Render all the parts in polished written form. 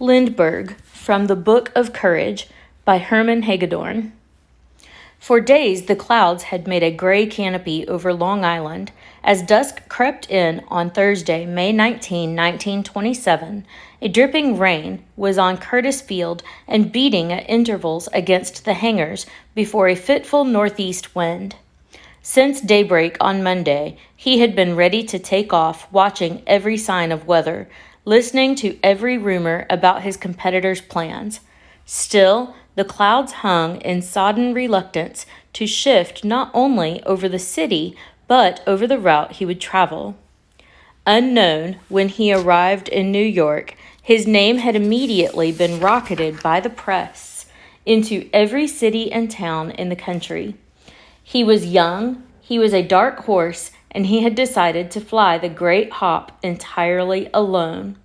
Lindbergh, from the Book of Courage by Herman Hagedorn. For days the clouds had made a gray canopy over Long Island. As dusk crept in on Thursday, May 19, 1927, a dripping rain was on Curtis Field and beating at intervals against the hangars before a fitful northeast wind. Since daybreak on Monday, he had been ready to take off, watching every sign of weather, listening to every rumor about his competitors' plans. Still, the clouds hung in sodden reluctance to shift not only over the city, but over the route he would travel. Unknown when he arrived in New York, his name had immediately been rocketed by the press into every city and town in the country. He was young, he was a dark horse, and he had decided to fly the great hop entirely alone.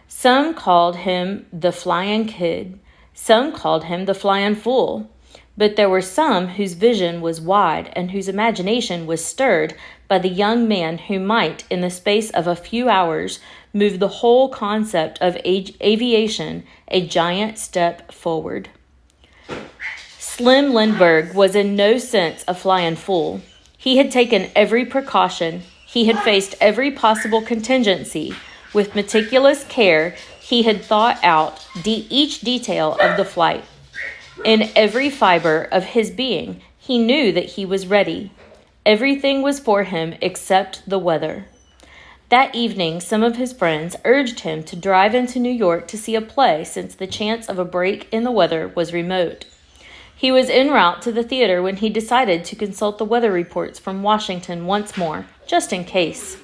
Some called him the Flying Kid. Some called him the Flying Fool. But there were some whose vision was wide and whose imagination was stirred by the young man who might, in the space of a few hours, move the whole concept of aviation a giant step forward. Slim Lindbergh was in no sense a flying fool. He had taken every precaution. He had faced every possible contingency. With meticulous care, he had thought out each detail of the flight. In every fiber of his being, he knew that he was ready. Everything was for him except the weather. That evening, some of his friends urged him to drive into New York to see a play, since the chance of a break in the weather was remote. He was en route to the theater when he decided to consult the weather reports from Washington once more, just in case.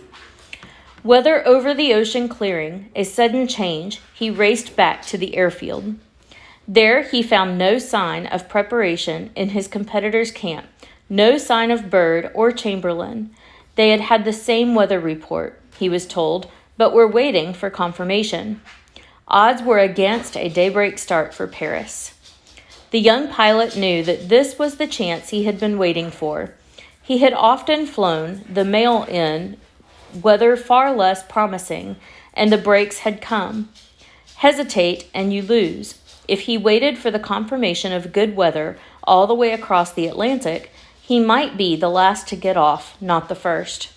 Weather over the ocean clearing, a sudden change, he raced back to the airfield. There he found no sign of preparation in his competitor's camp, no sign of Byrd or Chamberlain. They had had the same weather report, he was told, but were waiting for confirmation. Odds were against a daybreak start for Paris. The young pilot knew that this was the chance he had been waiting for. He had often flown the mail-in weather far less promising, and the breaks had come. Hesitate and you lose. If he waited for the confirmation of good weather all the way across the Atlantic, he might be the last to get off, not the first.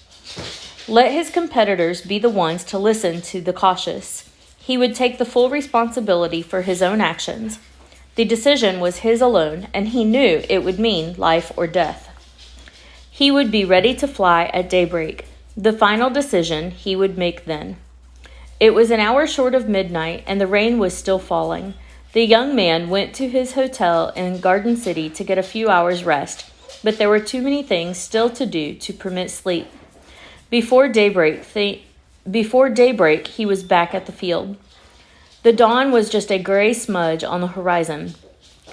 Let his competitors be the ones to listen to the cautious. He would take the full responsibility for his own actions. The decision was his alone, and he knew it would mean life or death. He would be ready to fly at daybreak. The final decision he would make then. It was an hour short of midnight, and the rain was still falling. The young man went to his hotel in Garden City to get a few hours' rest, but there were too many things still to do to permit sleep. Before daybreak, he was back at the field. The dawn was just a gray smudge on the horizon,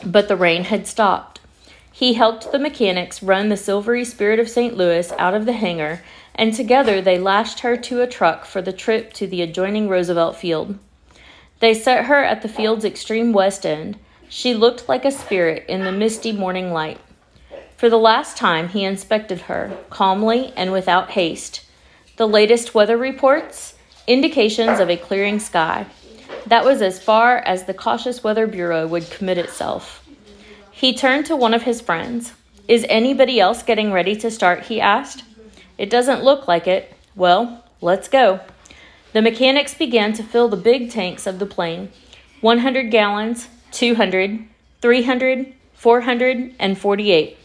but the rain had stopped. He helped the mechanics run the Silvery Spirit of St. Louis out of the hangar, and together they lashed her to a truck for the trip to the adjoining Roosevelt Field. They set her at the field's extreme west end. She looked like a spirit in the misty morning light. For the last time, he inspected her, calmly and without haste. The latest weather reports? Indications of a clearing sky. That was as far as the cautious Weather Bureau would commit itself. He turned to one of his friends. "Is anybody else getting ready to start?" he asked. "It doesn't look like it." "Well, let's go." The mechanics began to fill the big tanks of the plane. 100 gallons, 200, 300, 448.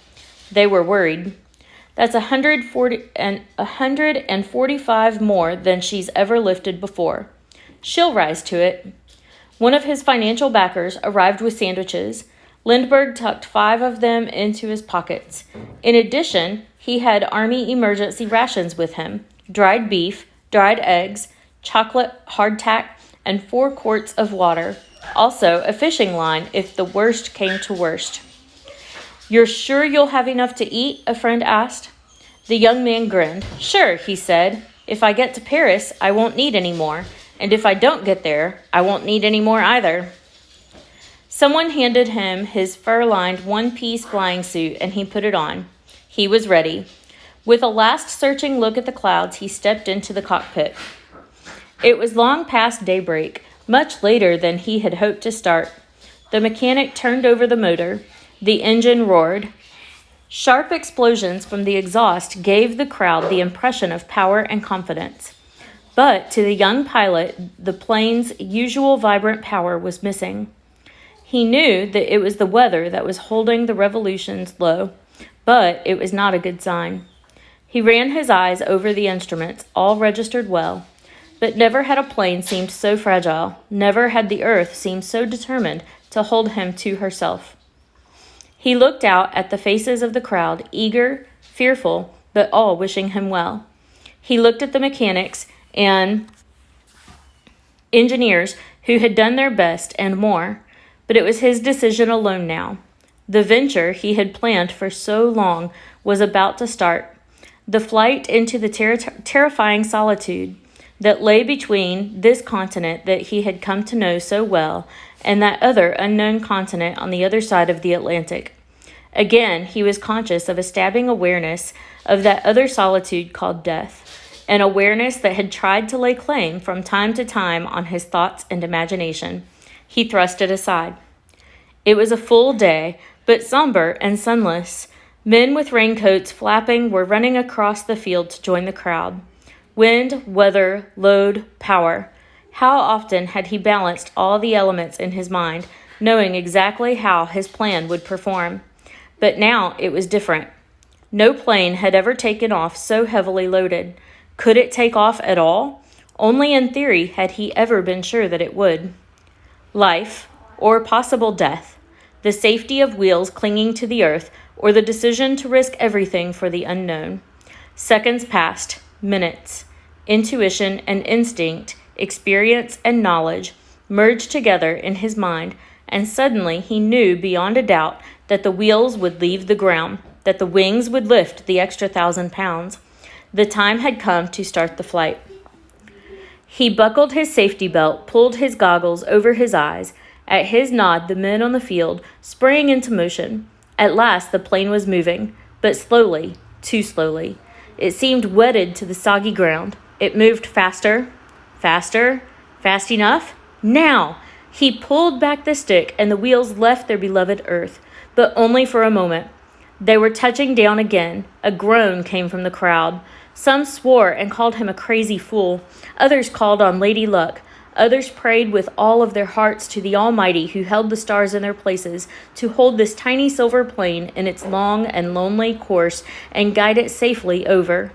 They were worried. That's 145 more than she's ever lifted before. She'll rise to it. One of his financial backers arrived with sandwiches. Lindbergh tucked 5 of them into his pockets. In addition, he had Army emergency rations with him: dried beef, dried eggs, chocolate hardtack, and 4 quarts of water. Also, a fishing line if the worst came to worst. "You're sure you'll have enough to eat?" a friend asked. The young man grinned. "Sure," he said. "If I get to Paris, I won't need any more. And if I don't get there, I won't need any more either." Someone handed him his fur-lined one-piece flying suit, and he put it on. He was ready. With a last searching look at the clouds, he stepped into the cockpit. It was long past daybreak. much later than he had hoped to start. The mechanic turned over the motor. The engine roared. Sharp explosions from the exhaust gave the crowd the impression of power and confidence. But to the young pilot, the plane's usual vibrant power was missing. He knew that it was the weather that was holding the revolutions low, but it was not a good sign. He ran his eyes over the instruments, all registered well, but never had a plane seemed so fragile, never had the earth seemed so determined to hold him to herself. He looked out at the faces of the crowd, eager, fearful, but all wishing him well. He looked at the mechanics and engineers who had done their best and more, but it was his decision alone now. The venture he had planned for so long was about to start. The flight into the terrifying solitude that lay between this continent that he had come to know so well and that other unknown continent on the other side of the Atlantic. Again, he was conscious of a stabbing awareness of that other solitude called death, an awareness that had tried to lay claim from time to time on his thoughts and imagination. He thrust it aside. It was a full day, but somber and sunless. Men with raincoats flapping were running across the field to join the crowd. Wind, weather, load, power. How often had he balanced all the elements in his mind, knowing exactly how his plan would perform? But now it was different. No plane had ever taken off so heavily loaded. Could it take off at all? Only in theory had he ever been sure that it would. Life, or possible death, the safety of wheels clinging to the earth, or the decision to risk everything for the unknown. Seconds passed, minutes. Intuition and instinct, experience and knowledge merged together in his mind, and suddenly he knew beyond a doubt that the wheels would leave the ground, that the wings would lift the extra 1,000 pounds. The time had come to start the flight. He buckled his safety belt, pulled his goggles over his eyes. At his nod, the men on the field sprang into motion. At last, the plane was moving, but slowly, too slowly. It seemed wedded to the soggy ground. It moved faster, faster, fast enough. Now! He pulled back the stick, and the wheels left their beloved earth, but only for a moment. They were touching down again. A groan came from the crowd. Some swore and called him a crazy fool. Others called on Lady Luck. Others prayed with all of their hearts to the Almighty who held the stars in their places to hold this tiny silver plane in its long and lonely course and guide it safely over.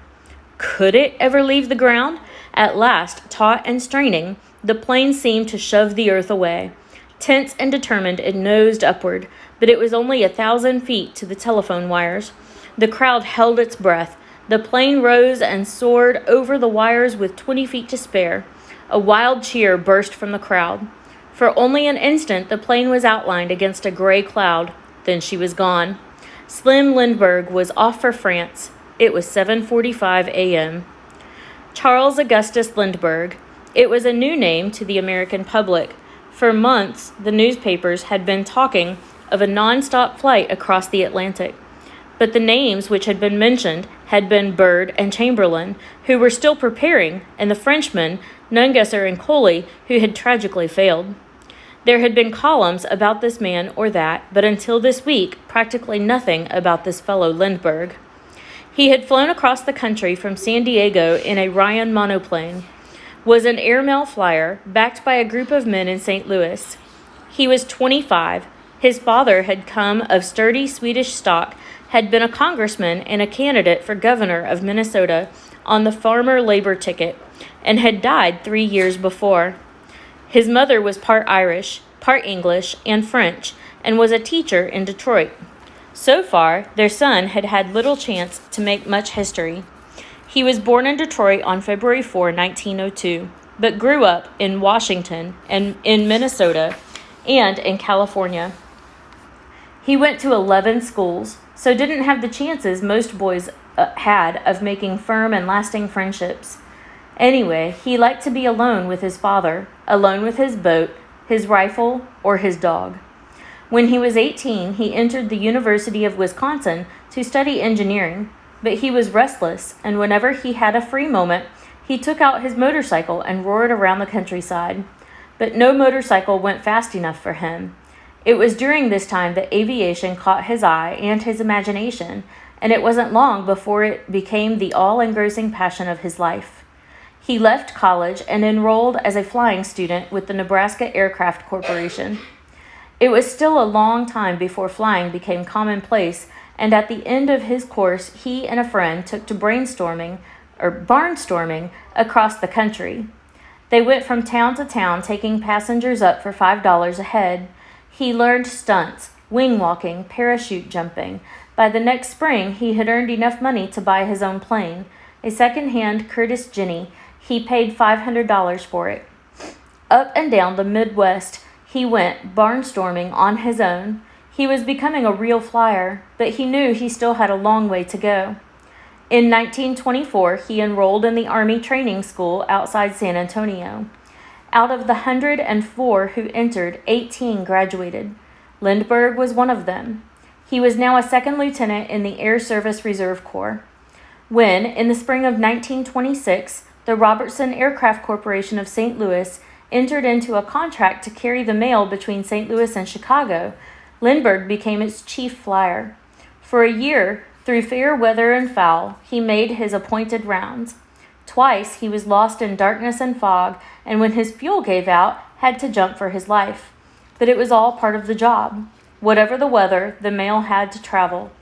Could it ever leave the ground? At last, taut and straining, the plane seemed to shove the earth away. Tense and determined, it nosed upward, but it was only 1,000 feet to the telephone wires. The crowd held its breath. The plane rose and soared over the wires with 20 feet to spare. A wild cheer burst from the crowd. For only an instant, the plane was outlined against a gray cloud. Then she was gone. Slim Lindbergh was off for France. It was 7:45 a.m. Charles Augustus Lindbergh. It was a new name to the American public. For months, the newspapers had been talking of a non-stop flight across the Atlantic. But the names which had been mentioned had been Byrd and Chamberlain, who were still preparing, and the Frenchmen, Nungesser and Coley, who had tragically failed. There had been columns about this man or that, but until this week, practically nothing about this fellow Lindbergh. He had flown across the country from San Diego in a Ryan monoplane, was an airmail flyer backed by a group of men in St. Louis. He was 25. His father had come of sturdy Swedish stock, had been a congressman and a candidate for governor of Minnesota on the farmer labor ticket, and had died 3 years before. His mother was part Irish, part English, and French, and was a teacher in Detroit. So far, their son had had little chance to make much history. He was born in Detroit on February 4, 1902, but grew up in Washington and in Minnesota and in California. He went to 11 schools, so didn't have the chances most boys had of making firm and lasting friendships. Anyway, he liked to be alone with his father, alone with his boat, his rifle, or his dog. When he was 18, he entered the University of Wisconsin to study engineering, but he was restless, and whenever he had a free moment, he took out his motorcycle and roared around the countryside. but no motorcycle went fast enough for him. It was during this time that aviation caught his eye and his imagination, and it wasn't long before it became the all-engrossing passion of his life. He left college and enrolled as a flying student with the Nebraska Aircraft Corporation. It was still a long time before flying became commonplace, and at the end of his course, he and a friend took to barnstorming across the country. They went from town to town, taking passengers up for $5 a head. He learned stunts, wing walking, parachute jumping. By the next spring, he had earned enough money to buy his own plane, a second-hand Curtiss Jenny. He paid $500 for it. Up and down the Midwest, he went barnstorming on his own. He was becoming a real flyer, but he knew he still had a long way to go. In 1924, he enrolled in the Army Training School outside San Antonio. Out of the 104 who entered, 18 graduated. Lindbergh was one of them. He was now a second lieutenant in the Air Service Reserve Corps. When, in the spring of 1926, the Robertson Aircraft Corporation of St. Louis entered into a contract to carry the mail between St. Louis and Chicago, Lindbergh became its chief flyer. For a year, through fair weather and foul, he made his appointed rounds. Twice he was lost in darkness and fog, and when his fuel gave out, had to jump for his life. But it was all part of the job. Whatever the weather, the mail had to travel.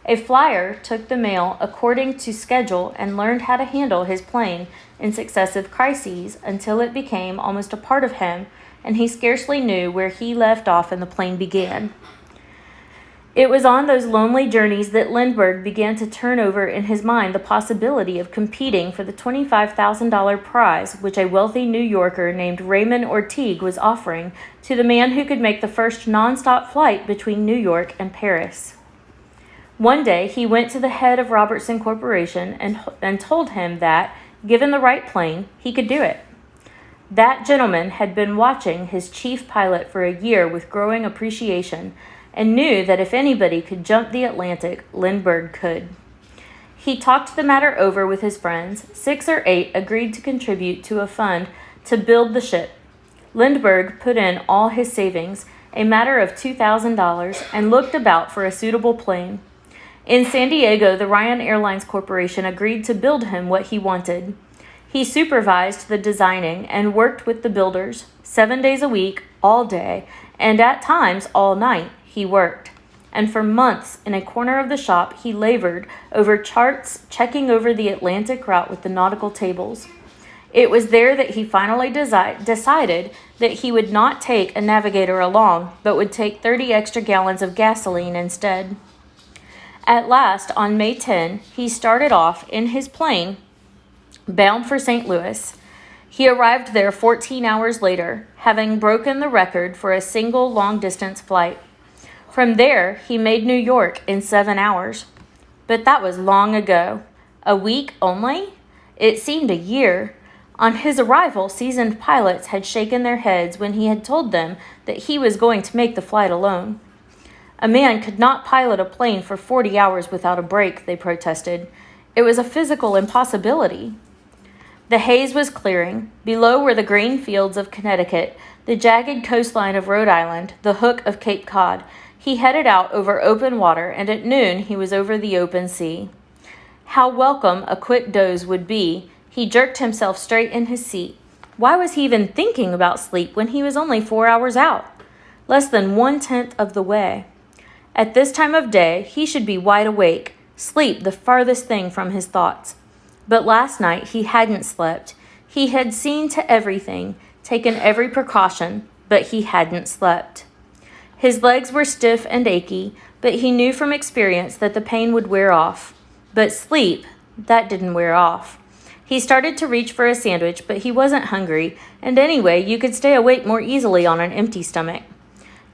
A flyer took the mail according to schedule and learned how to handle his plane in successive crises until it became almost a part of him, and he scarcely knew where he left off and the plane began. It was on those lonely journeys that Lindbergh began to turn over in his mind the possibility of competing for the $25,000 prize which a wealthy New Yorker named Raymond Ortigue was offering to the man who could make the first nonstop flight between New York and Paris. One day he went to the head of Robertson Corporation and told him that, given the right plane, he could do it. That gentleman had been watching his chief pilot for a year with growing appreciation and knew that if anybody could jump the Atlantic, Lindbergh could. He talked the matter over with his friends. 6 or 8 agreed to contribute to a fund to build the ship. Lindbergh put in all his savings, a matter of $2,000, and looked about for a suitable plane. In San Diego, the Ryan Airlines Corporation agreed to build him what he wanted. He supervised the designing and worked with the builders. 7 days a week, all day, and at times all night, he worked. And for months, in a corner of the shop, he labored over charts, checking over the Atlantic route with the nautical tables. It was there that he finally decided that he would not take a navigator along, but would take 30 extra gallons of gasoline instead. At last, on May 10, he started off in his plane, bound for St. Louis. He arrived there 14 hours later, having broken the record for a single long-distance flight. From there, he made New York in 7 hours. But that was long ago. A week only? It seemed a year. On his arrival, seasoned pilots had shaken their heads when he had told them that he was going to make the flight alone. A man could not pilot a plane for 40 hours without a break, they protested. It was a physical impossibility. The haze was clearing. Below were the green fields of Connecticut, the jagged coastline of Rhode Island, the hook of Cape Cod. He headed out over open water, and at noon he was over the open sea. How welcome a quick doze would be. He jerked himself straight in his seat. Why was he even thinking about sleep when he was only 4 hours out? Less than 1/10 of the way. At this time of day, he should be wide awake, sleep the farthest thing from his thoughts. But last night he hadn't slept. He had seen to everything, taken every precaution, but he hadn't slept. His legs were stiff and achy, but he knew from experience that the pain would wear off. But sleep, that didn't wear off. He started to reach for a sandwich, but he wasn't hungry, and anyway, you could stay awake more easily on an empty stomach.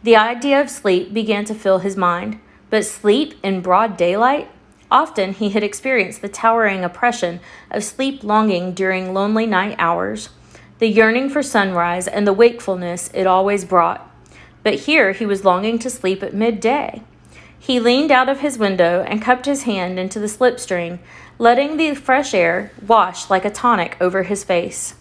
The idea of sleep began to fill his mind, but sleep in broad daylight? Often he had experienced the towering oppression of sleep longing during lonely night hours, the yearning for sunrise and the wakefulness it always brought. But here he was longing to sleep at midday. He leaned out of his window and cupped his hand into the slipstream, letting the fresh air wash like a tonic over his face.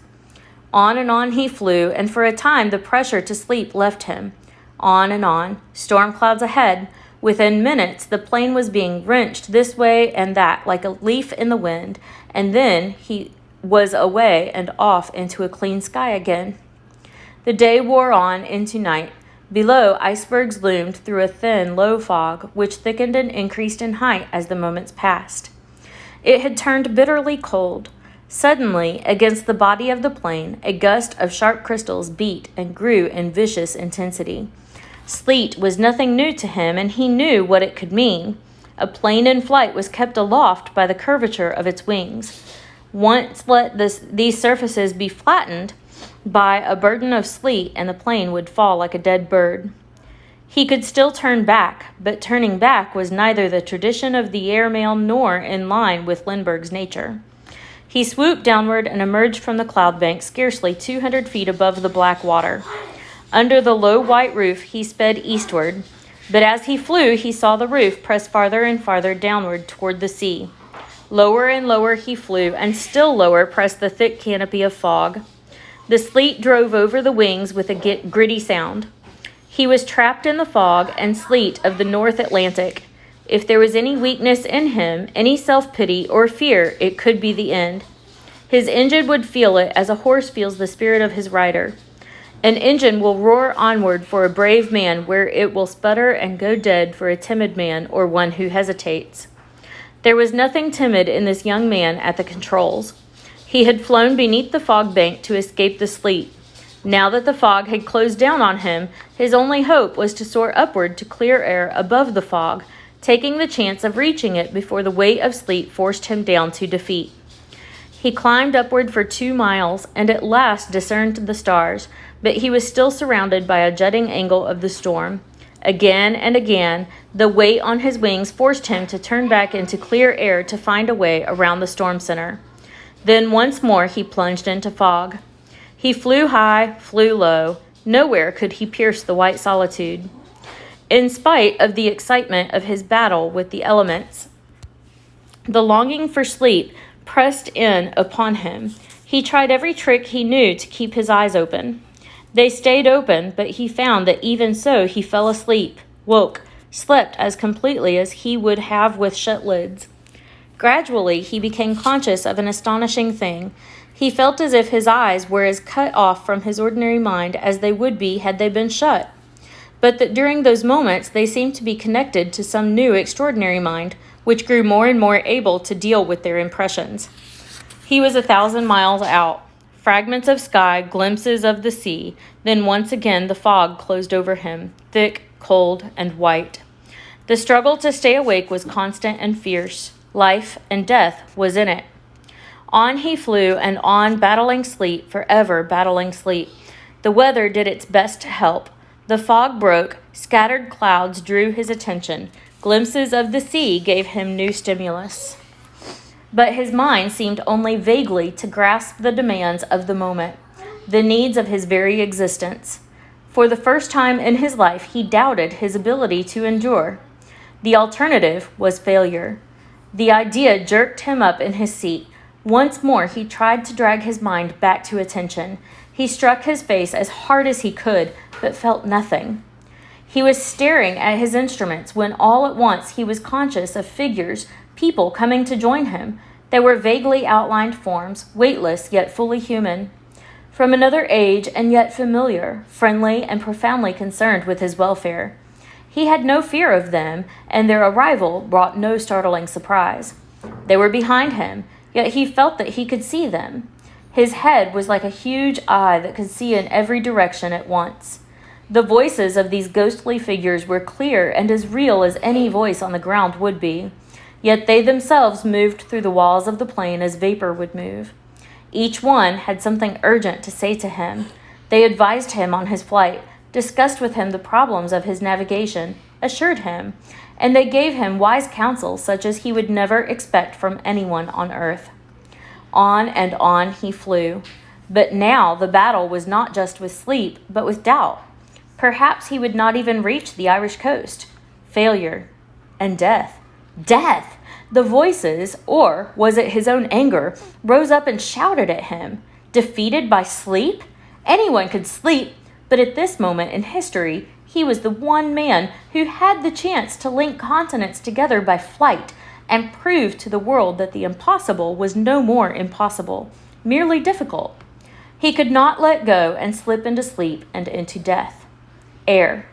On and on he flew, and for a time the pressure to sleep left him. On, storm clouds ahead. Within minutes, the plane was being wrenched this way and that like a leaf in the wind, and then he was away and off into a clean sky again. The day wore on into night. Below, icebergs loomed through a thin, low fog, which thickened and increased in height as the moments passed. It had turned bitterly cold. Suddenly, against the body of the plane, a gust of sharp crystals beat and grew in vicious intensity. Sleet was nothing new to him, and he knew what it could mean. A plane in flight was kept aloft by the curvature of its wings. Once let these surfaces be flattened by a burden of sleet, and the plane would fall like a dead bird. He could still turn back, but turning back was neither the tradition of the airmail nor in line with Lindbergh's nature. He swooped downward and emerged from the cloud bank scarcely 200 feet above the black water. Under the low white roof, he sped eastward, but as he flew, he saw the roof press farther and farther downward toward the sea. Lower and lower he flew, and still lower pressed the thick canopy of fog. The sleet drove over the wings with a gritty sound. He was trapped in the fog and sleet of the North Atlantic. If there was any weakness in him, any self-pity or fear, it could be the end. His engine would feel it as a horse feels the spirit of his rider. An engine will roar onward for a brave man where it will sputter and go dead for a timid man or one who hesitates. There was nothing timid in this young man at the controls. He had flown beneath the fog bank to escape the sleet. Now that the fog had closed down on him, his only hope was to soar upward to clear air above the fog, taking the chance of reaching it before the weight of sleet forced him down to defeat. He climbed upward for 2 miles and at last discerned the stars, but he was still surrounded by a jutting angle of the storm. Again and again, the weight on his wings forced him to turn back into clear air to find a way around the storm center. Then once more he plunged into fog. He flew high, flew low. Nowhere could he pierce the white solitude. In spite of the excitement of his battle with the elements, the longing for sleep pressed in upon him. He tried every trick he knew to keep his eyes open. They stayed open, but he found that even so he fell asleep, woke, slept as completely as he would have with shut lids. Gradually, he became conscious of an astonishing thing. He felt as if his eyes were as cut off from his ordinary mind as they would be had they been shut, but that during those moments they seemed to be connected to some new extraordinary mind, which grew more and more able to deal with their impressions. He was 1,000 miles out. Fragments of sky, glimpses of the sea, then once again the fog closed over him, thick, cold, and white. The struggle to stay awake was constant and fierce. Life and death was in it. On he flew, and on, battling sleep, forever battling sleep. The weather did its best to help. The fog broke, scattered clouds drew his attention. Glimpses of the sea gave him new stimulus. But his mind seemed only vaguely to grasp the demands of the moment, the needs of his very existence. For the first time in his life, he doubted his ability to endure. The alternative was failure. The idea jerked him up in his seat. Once more, he tried to drag his mind back to attention. He struck his face as hard as he could, but felt nothing. He was staring at his instruments when all at once he was conscious of figures, people coming to join him. They were vaguely outlined forms, weightless yet fully human. From another age and yet familiar, friendly and profoundly concerned with his welfare. He had no fear of them, and their arrival brought no startling surprise. They were behind him, yet he felt that he could see them. His head was like a huge eye that could see in every direction at once. The voices of these ghostly figures were clear and as real as any voice on the ground would be, yet they themselves moved through the walls of the plane as vapor would move. Each one had something urgent to say to him. They advised him on his flight, discussed with him the problems of his navigation, assured him, and they gave him wise counsel such as he would never expect from anyone on earth. On and on he flew. But now the battle was not just with sleep, but with doubt. Perhaps he would not even reach the Irish coast. Failure and death. Death! The voices, or was it his own anger, rose up and shouted at him. Defeated by sleep? Anyone could sleep, but at this moment in history, he was the one man who had the chance to link continents together by flight and prove to the world that the impossible was no more impossible, merely difficult. He could not let go and slip into sleep and into death. Air.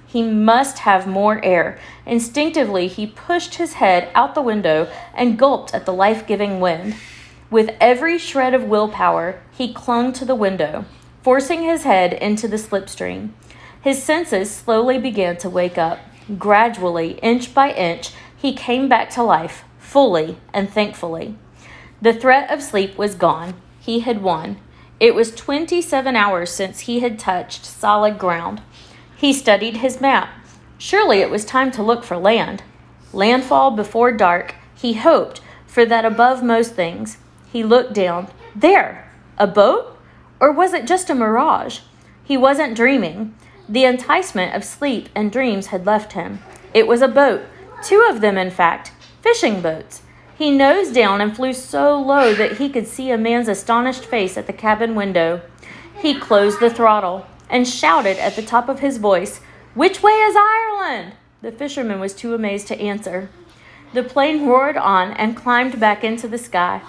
He must have more air. Instinctively, he pushed his head out the window and gulped at the life-giving wind. With every shred of willpower, he clung to the window, forcing his head into the slipstream. His senses slowly began to wake up. Gradually, inch by inch, he came back to life, fully and thankfully. The threat of sleep was gone. He had won. It was 27 hours since he had touched solid ground. He studied his map. Surely it was time to look for land. Landfall before dark, he hoped, for that above most things. He looked down. There! A boat? Or was it just a mirage? He wasn't dreaming. The enticement of sleep and dreams had left him. It was a boat. 2 of them, in fact. Fishing boats. He nosed down and flew so low that he could see a man's astonished face at the cabin window. He closed the throttle and shouted at the top of his voice, "Which way is Ireland?" The fisherman was too amazed to answer. The plane roared on and climbed back into the sky.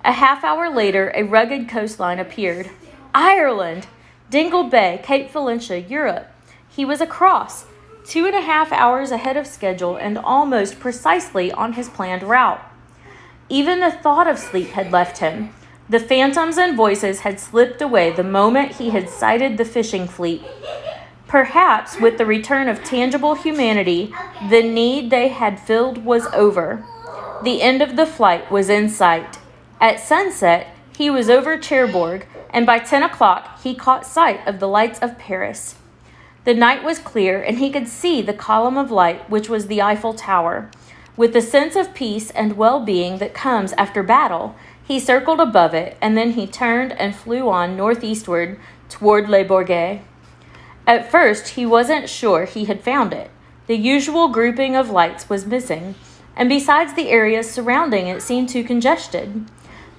A half-hour later, a rugged coastline appeared. Ireland! Dingle Bay, Cape Valentia, Europe. He was across, 2.5 hours ahead of schedule and almost precisely on his planned route. Even the thought of sleep had left him. The phantoms and voices had slipped away the moment he had sighted the fishing fleet. Perhaps with the return of tangible humanity, the need they had filled was over. The end of the flight was in sight. At sunset, he was over Cherbourg, and by 10 o'clock he caught sight of the lights of Paris. The night was clear, and he could see the column of light, which was the Eiffel Tower. With the sense of peace and well-being that comes after battle, he circled above it, and then he turned and flew on northeastward toward Les Bourget. At first, he wasn't sure he had found it. The usual grouping of lights was missing, and besides, the areas surrounding it seemed too congested.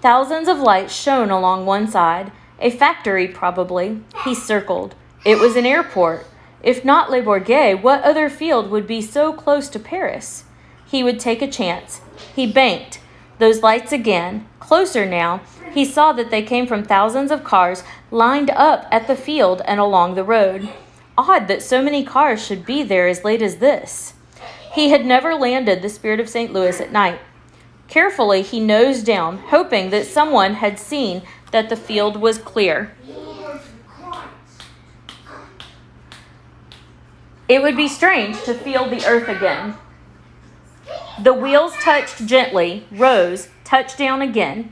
Thousands of lights shone along one side, a factory probably. He circled. It was an airport. If not Les Bourget, what other field would be so close to Paris? He would take a chance. He banked. Those lights again. Closer now, he saw that they came from thousands of cars lined up at the field and along the road. Odd that so many cars should be there as late as this. He had never landed the Spirit of St. Louis at night. Carefully, he nosed down, hoping that someone had seen that the field was clear. It would be strange to feel the earth again. The wheels touched gently, rose, touched down again.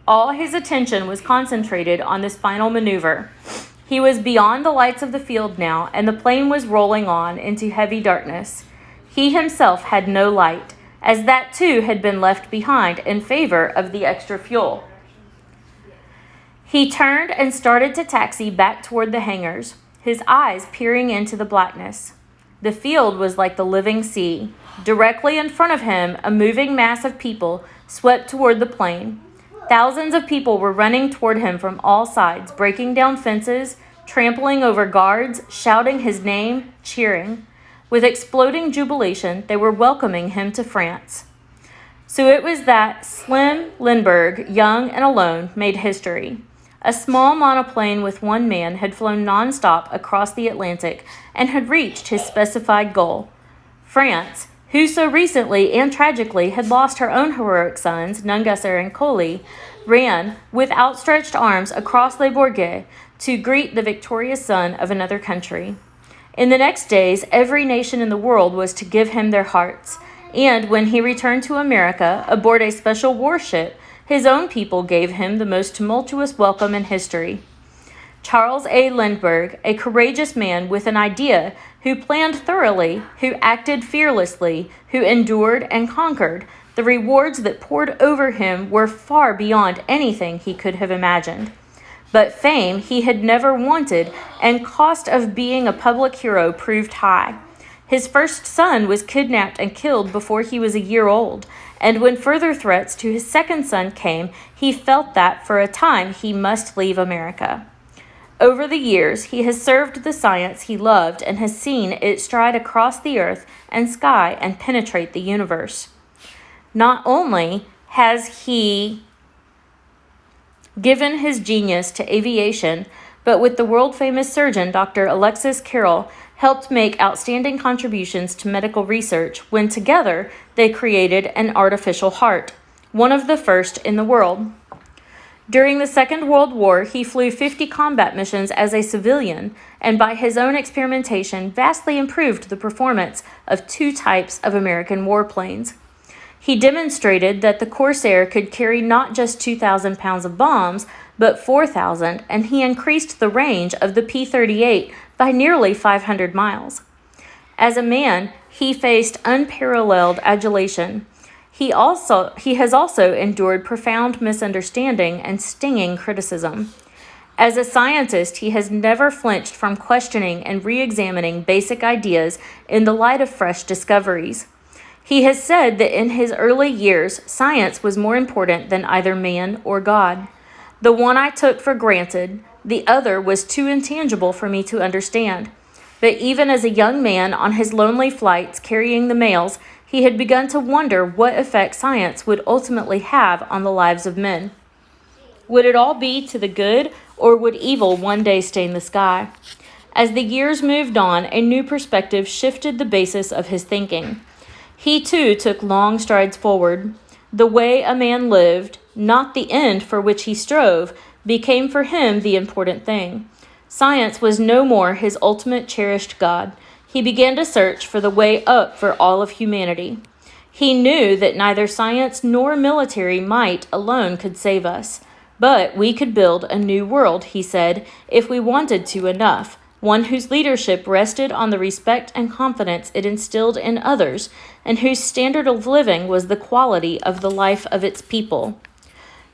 All his attention was concentrated on this final maneuver. He was beyond the lights of the field now, and the plane was rolling on into heavy darkness. He himself had no light, as that too had been left behind in favor of the extra fuel. He turned and started to taxi back toward the hangars, his eyes peering into the blackness. The field was like the living sea. Directly in front of him, a moving mass of people swept toward the plane. Thousands of people were running toward him from all sides, breaking down fences, trampling over guards, shouting his name, cheering. With exploding jubilation, they were welcoming him to France. So it was that slim Lindbergh, young and alone, made history. A small monoplane with one man had flown nonstop across the Atlantic and had reached his specified goal. France, who so recently and tragically had lost her own heroic sons, Nungesser and Coley, ran with outstretched arms across Les Bourget to greet the victorious son of another country. In the next days, every nation in the world was to give him their hearts, and when he returned to America aboard a special warship, his own people gave him the most tumultuous welcome in history. Charles A. Lindbergh, a courageous man with an idea, who planned thoroughly, who acted fearlessly, who endured and conquered, the rewards that poured over him were far beyond anything he could have imagined. But fame he had never wanted, and cost of being a public hero proved high. His first son was kidnapped and killed before he was a year old, and when further threats to his second son came, he felt that for a time he must leave America. Over the years, he has served the science he loved and has seen it stride across the earth and sky and penetrate the universe. Not only has he given his genius to aviation, but with the world-famous surgeon Dr. Alexis Carrel, helped make outstanding contributions to medical research when together they created an artificial heart, one of the first in the world. During the Second World War, he flew 50 combat missions as a civilian, and by his own experimentation vastly improved the performance of two types of American warplanes. He demonstrated that the Corsair could carry not just 2,000 pounds of bombs, but 4,000, and he increased the range of the P-38 by nearly 500 miles. As a man, he faced unparalleled adulation. He has also endured profound misunderstanding and stinging criticism. As a scientist, he has never flinched from questioning and re-examining basic ideas in the light of fresh discoveries. He has said that in his early years, science was more important than either man or God. The one I took for granted, the other was too intangible for me to understand. But even as a young man on his lonely flights carrying the mails, he had begun to wonder what effect science would ultimately have on the lives of men. Would it all be to the good, or would evil one day stain the sky? As the years moved on, a new perspective shifted the basis of his thinking. He too took long strides forward. The way a man lived, not the end for which he strove, became for him the important thing. Science was no more his ultimate cherished God. He began to search for the way up for all of humanity. He knew that neither science nor military might alone could save us. But we could build a new world, he said, if we wanted to enough, one whose leadership rested on the respect and confidence it instilled in others, and whose standard of living was the quality of the life of its people.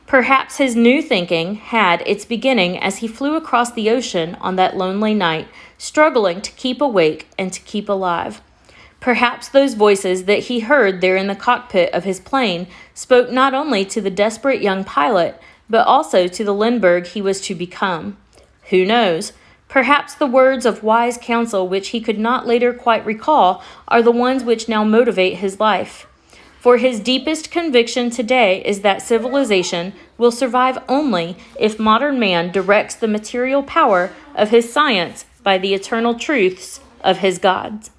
Perhaps his new thinking had its beginning as he flew across the ocean on that lonely night, struggling to keep awake and to keep alive. Perhaps those voices that he heard there in the cockpit of his plane spoke not only to the desperate young pilot, but also to the Lindbergh he was to become. Who knows? Perhaps the words of wise counsel which he could not later quite recall are the ones which now motivate his life. For his deepest conviction today is that civilization will survive only if modern man directs the material power of his science by the eternal truths of his gods.